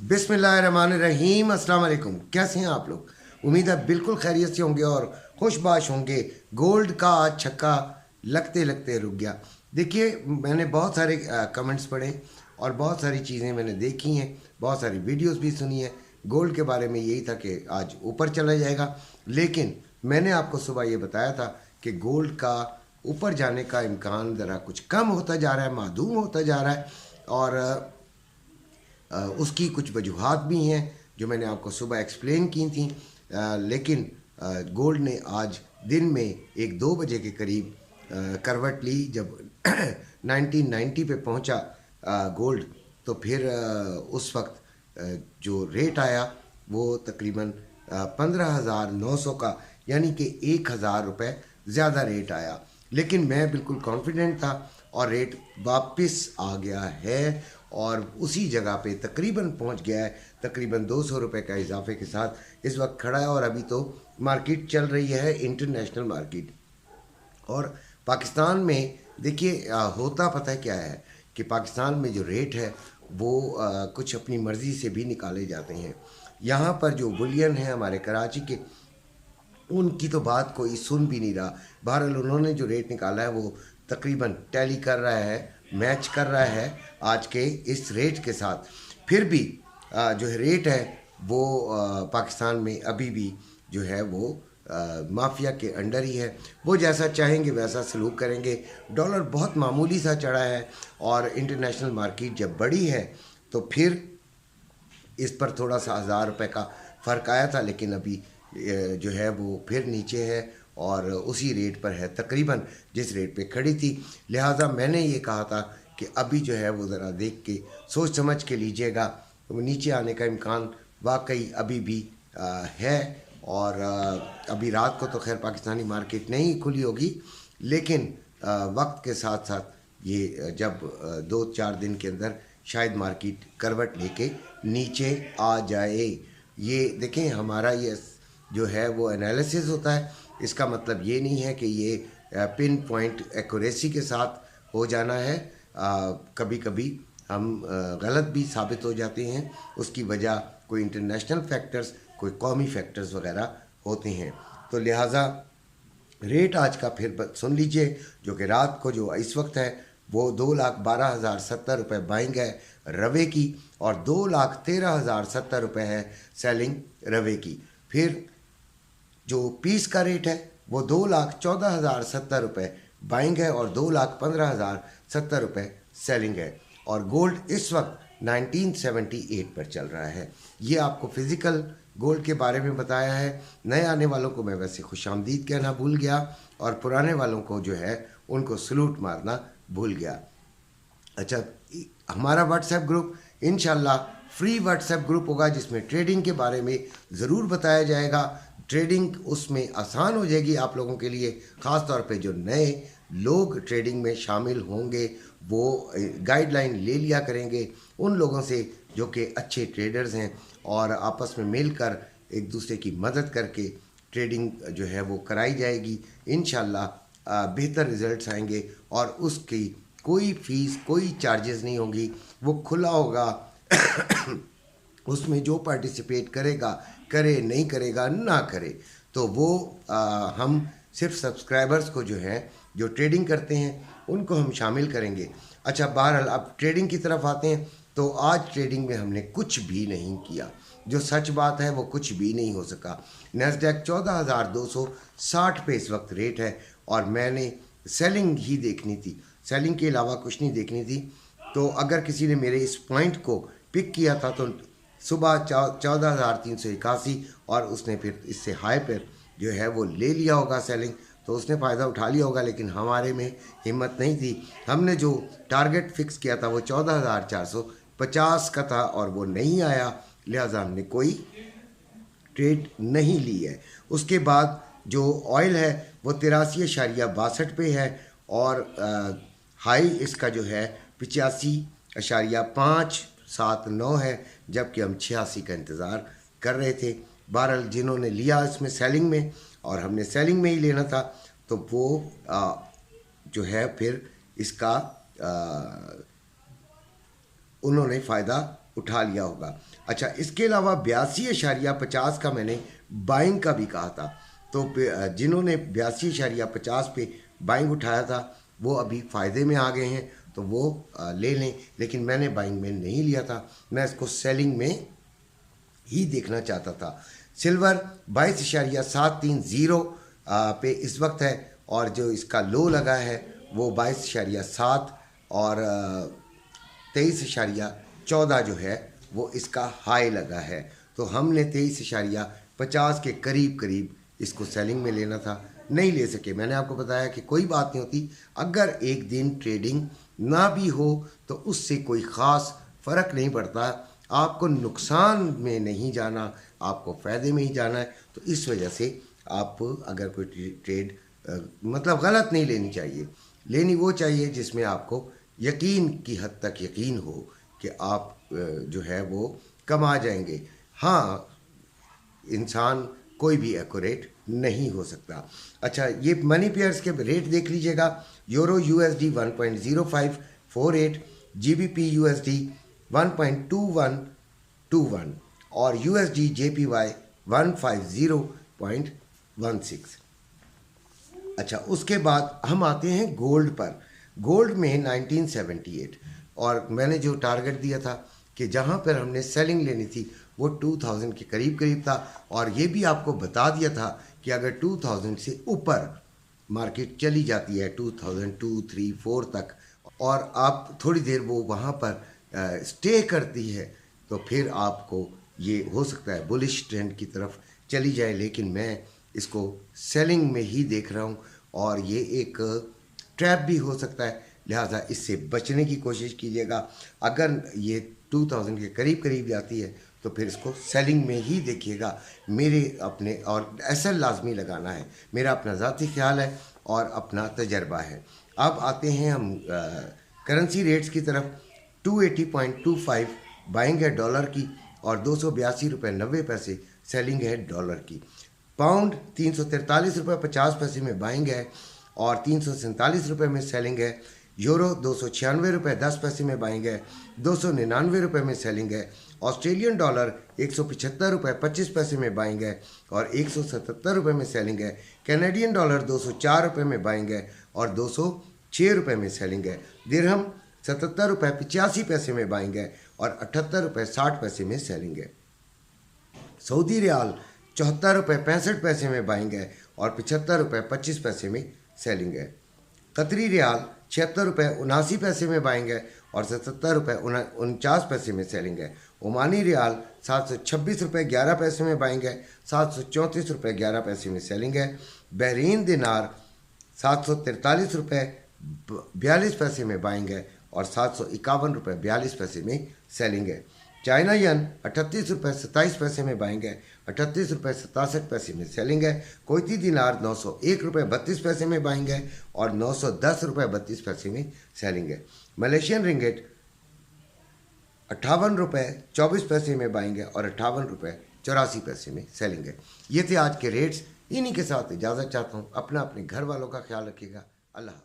बिस्मिल्लाहिर्रहमानिर्रहीम। अस्सलाम वालेकुम। कैसे हैं आप लोग? उम्मीद है बिल्कुल खैरियत से होंगे और खुशबाश होंगे। गोल्ड का आज छक्का लगते लगते रुक गया। देखिए, मैंने बहुत सारे कमेंट्स पढ़े और बहुत सारी चीज़ें मैंने देखी हैं, बहुत सारी वीडियोस भी सुनी है। गोल्ड के बारे में यही था कि आज ऊपर चला जाएगा, लेकिन मैंने आपको सुबह ये बताया था कि गोल्ड का ऊपर जाने का इम्कान ज़रा कुछ कम होता जा रहा है, मादूम होता जा रहा है। और उसकी कुछ वजूहात भी हैं जो मैंने आपको सुबह एक्सप्लेन की थी। लेकिन गोल्ड ने आज दिन में 1-2 बजे के करीब करवट ली। जब 1990 पे पहुंचा गोल्ड, तो फिर उस वक्त जो रेट आया वो तकरीबन 15,900 का, यानी कि 1,000 रुपये ज़्यादा रेट आया। लेकिन मैं बिल्कुल कॉन्फिडेंट था और रेट वापस आ गया है और उसी जगह पे तकरीबन पहुंच गया है। तकरीबन 200 रुपये का इजाफे के साथ इस वक्त खड़ा है और अभी तो मार्केट चल रही है इंटरनेशनल मार्केट। और पाकिस्तान में देखिए, होता पता है क्या है कि पाकिस्तान में जो रेट है वो कुछ अपनी मर्ज़ी से भी निकाले जाते हैं। यहाँ पर जो बुलियन है हमारे कराची के, उनकी तो बात कोई सुन भी नहीं रहा। बहरहाल उन्होंने जो रेट निकाला है वो तकरीबन टैली कर रहा है, मैच कर रहा है आज के इस रेट के साथ। फिर भी जो है रेट है वो पाकिस्तान में अभी भी जो है वो माफिया के अंडर ही है। वो जैसा चाहेंगे वैसा सलूक करेंगे। डॉलर बहुत मामूली सा चढ़ा है और इंटरनेशनल मार्केट जब बढ़ी है तो फिर इस पर थोड़ा सा 1,000 रुपये का फ़र्क आया था, लेकिन अभी जो है वो फिर नीचे है और उसी रेट पर है तकरीबन जिस रेट पे खड़ी थी। लिहाजा मैंने ये कहा था कि अभी जो है वो ज़रा देख के सोच समझ के लीजिएगा। तो नीचे आने का इम्कान वाकई अभी भी है। और अभी रात को तो खैर पाकिस्तानी मार्केट नहीं खुली होगी, लेकिन वक्त के साथ साथ ये जब 2-4 दिन के अंदर शायद मार्केट करवट लेके नीचे आ जाए। ये देखें, हमारा ये जो है वो एनालिसिस होता है। इसका मतलब ये नहीं है कि ये पिन पॉइंट एक्यूरेसी के साथ हो जाना है। कभी कभी हम गलत भी साबित हो जाते हैं। उसकी वजह कोई इंटरनेशनल फैक्टर्स, कोई कौमी फैक्टर्स वगैरह होते हैं। तो लिहाजा रेट आज का फिर सुन लीजिए, जो कि रात को जो इस वक्त है वो 2,12,070 रुपये बाइंग है रवे की और 2,13,070 रुपये है सेलिंग रवे की। फिर जो पीस का रेट है वो 2,14,070 रुपये बाइंग है और 2,15,070 रुपये सेलिंग है। और गोल्ड इस वक्त 1978 पर चल रहा है। ये आपको फिज़िकल गोल्ड के बारे में बताया है। नए आने वालों को मैं वैसे खुशामदीद कहना भूल गया और पुराने वालों को जो है उनको सलूट मारना भूल गया। अच्छा, हमारा व्हाट्सएप ग्रुप इंशाल्लाह फ्री व्हाट्सएप ग्रुप होगा जिसमें ट्रेडिंग के बारे में ज़रूर बताया जाएगा। ट्रेडिंग उसमें आसान हो जाएगी आप लोगों के लिए। ख़ास तौर पे जो नए लोग ट्रेडिंग में शामिल होंगे वो गाइडलाइन ले लिया करेंगे उन लोगों से जो कि अच्छे ट्रेडर्स हैं, और आपस में मिलकर एक दूसरे की मदद करके ट्रेडिंग जो है वो कराई जाएगी। इंशाल्लाह बेहतर रिज़ल्ट्स आएंगे और उसकी कोई फ़ीस, कोई चार्जेस नहीं होंगी। वो खुला होगा। उसमें जो पार्टिसिपेट करेगा करे, नहीं करेगा ना करे, तो वो हम सिर्फ सब्सक्राइबर्स को जो है जो ट्रेडिंग करते हैं उनको हम शामिल करेंगे। अच्छा, बहरहाल अब ट्रेडिंग की तरफ आते हैं। तो आज ट्रेडिंग में हमने कुछ भी नहीं किया। जो सच बात है वो कुछ भी नहीं हो सका। नैस्डैक 14,260 पे इस वक्त रेट है और मैंने सेलिंग ही देखनी थी, सेलिंग के अलावा कुछ नहीं देखनी थी। तो अगर किसी ने मेरे इस पॉइंट को पिक किया था तो सुबह 14,381 और उसने फिर इससे हाई पर जो है वो ले लिया होगा सेलिंग, तो उसने फ़ायदा उठा लिया होगा। लेकिन हमारे में हिम्मत नहीं थी। हमने जो टारगेट फिक्स किया था वो 14,450 का था और वो नहीं आया, लिहाजा हमने कोई ट्रेड नहीं ली है। उसके बाद जो ऑयल है वो 83.62 पे है और हाई इसका जो है 85.579 है, जबकि हम 86 का इंतज़ार कर रहे थे। बहरहाल जिन्होंने लिया इसमें सेलिंग में, और हमने सेलिंग में ही लेना था, तो वो जो है फिर इसका उन्होंने फ़ायदा उठा लिया होगा। अच्छा, इसके अलावा 82.50 का मैंने बाइंग का भी कहा था, तो जिन्होंने 82.50 पे बाइंग उठाया था वो अभी फ़ायदे में आ गए हैं, तो वो ले लें। लेकिन मैंने बाइंग में नहीं लिया था, मैं इसको सेलिंग में ही देखना चाहता था। सिल्वर 22.730 पे इस वक्त है, और जो इसका लो लगा है वो 22.7 और 23.14 जो है वो इसका हाई लगा है। तो हमने 23.50 के करीब करीब इसको सेलिंग में लेना था, नहीं ले सके। मैंने आपको बताया कि कोई बात नहीं होती, अगर एक दिन ट्रेडिंग ना भी हो तो उससे कोई ख़ास फ़र्क नहीं पड़ता। आपको नुकसान में नहीं जाना, आपको फ़ायदे में ही जाना है। तो इस वजह से आप अगर कोई ट्रेड मतलब गलत नहीं लेनी चाहिए, लेनी वो चाहिए जिसमें आपको यकीन की हद तक यकीन हो कि आप जो है वो कमा जाएंगे। हाँ, इंसान कोई भी एक्यूरेट नहीं हो सकता। अच्छा, ये मनी पेयर्स के रेट देख लीजिएगा। यूरो USD 1.0548, GBP USD 1.2121 और USD JPY 150.16। अच्छा, उसके बाद हम आते हैं गोल्ड पर। गोल्ड में 1978, और मैंने जो टारगेट दिया था कि जहाँ पर हमने सेलिंग लेनी थी वो 2000 के करीब करीब था, और ये भी आपको बता दिया था कि अगर 2000 से ऊपर मार्केट चली जाती है 2002, 3, 4 तक, और आप थोड़ी देर वो वहाँ पर स्टे करती है, तो फिर आपको ये हो सकता है बुलिश ट्रेंड की तरफ चली जाए। लेकिन मैं इसको सेलिंग में ही देख रहा हूँ, और ये एक ट्रैप भी हो सकता है, लिहाजा इससे बचने की कोशिश कीजिएगा। अगर ये 2000 के करीब करीब जाती है तो फिर इसको सेलिंग में ही देखिएगा। मेरे अपने और एसएल लाजमी लगाना है, मेरा अपना ज़ाती ख्याल है और अपना तजर्बा है। अब आते हैं हम करेंसी रेट्स की तरफ। 280.25 बाइंग है डॉलर की, और 282.90 सेलिंग है डॉलर की। पाउंड 343.50 में बाइंग है और 347 रुपये में सेलिंग है। यूरो 296.10 में बाइंग है, 299 में सेलिंग है। ऑस्ट्रेलियन डॉलर 175.25 में बाइंग है और 177 में सेलिंग है। कैनेडियन डॉलर 204 में बाइंग है और 206 में सेलिंग है। दिरहम 77.85 में बाइंग है और 78.60 में सेलिंग है। सऊदी रियाल 74.65 में बाइंग है और 75.25 में सेलिंग है। कतरी रियाल 76.79 में बाइंग है और 77.49 में सेलिंग है। ओमानी रियाल 726.11 में बाइंग है, 734.11 में सेलिंग है। बहरीन दिनार 743.42 में बाइंग है और 751.42 में सेलिंग है। चाइना यन 38.27 में बाइंग है, 38.67 में सेलिंग है। कोईती दिनार 901.32 में बाइंग है और 910.32 में सेलिंग है। मलेशियन रिंगिट 58.24 में बाइंग है और 58.84 में सेलिंग है। ये थे आज के रेट्स। इन्हीं के साथ इजाज़त चाहता हूँ। अपना अपने घर वालों का ख्याल रखिएगा। अल्लाह।